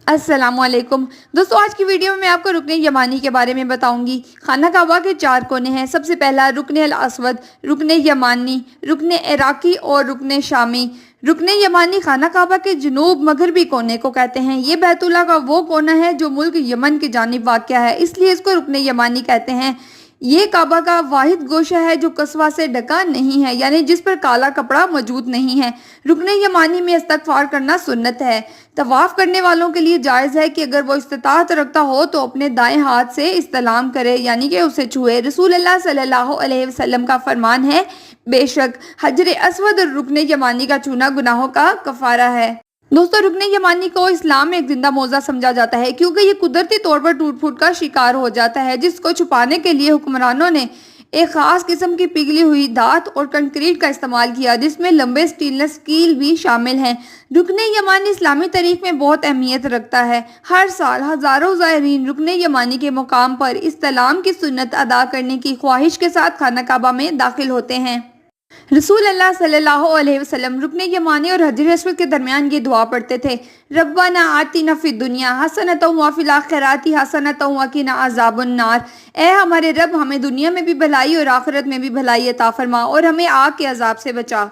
السلام علیکم دوستو، آج کی ویڈیو میں آپ کو رکن یمانی کے بارے میں بتاؤں گی۔ خانہ کعبہ کے 4 کونے ہیں۔ سب سے پہلا رکن الاسود، رکن یمانی، رکن عراقی اور رکن شامی۔ رکن یمانی خانہ کعبہ کے جنوب مغربی کونے کو کہتے ہیں۔ یہ بیت اللہ کا وہ کونا ہے جو ملک یمن کی جانب واقع ہے، اس لیے اس کو رکن یمانی کہتے ہیں۔ یہ کعبہ کا واحد گوشہ ہے جو قصوہ سے ڈھکا نہیں ہے، یعنی جس پر کالا کپڑا موجود نہیں ہے۔ رکن یمانی میں استغفار کرنا سنت ہے۔ طواف کرنے والوں کے لیے جائز ہے کہ اگر وہ استطاعت رکھتا ہو تو اپنے دائیں ہاتھ سے استلام کرے، یعنی کہ اسے چھوئے۔ رسول اللہ صلی اللہ علیہ وسلم کا فرمان ہے، بے شک حجر اسود اور رکن یمانی کا چھونا گناہوں کا کفارہ ہے۔ دوستو، رکن یمانی کو اسلام میں ایک زندہ موضع سمجھا جاتا ہے کیونکہ یہ قدرتی طور پر ٹوٹ پھوٹ کا شکار ہو جاتا ہے، جس کو چھپانے کے لیے حکمرانوں نے ایک خاص قسم کی پگھلی ہوئی دھات اور کنکریٹ کا استعمال کیا، جس میں لمبے سٹینلیس کیل بھی شامل ہیں۔ رکن یمانی اسلامی تاریخ میں بہت اہمیت رکھتا ہے۔ ہر سال ہزاروں زائرین رکن یمانی کے مقام پر استلام کی سنت ادا کرنے کی خواہش کے ساتھ خانہ کعبہ میں داخل ہوتے ہیں۔ رسول اللہ صلی اللہ علیہ وسلم رکن یمانی اور حجر اسود کے درمیان یہ دعا پڑھتے تھے، ربنا آتنا فی الدنیا حسنۃ وفی الآخرۃ حسنۃ وقنا عذاب النار۔ اے ہمارے رب، ہمیں دنیا میں بھی بھلائی اور آخرت میں بھی بھلائی عطا فرما اور ہمیں آگ کے عذاب سے بچا۔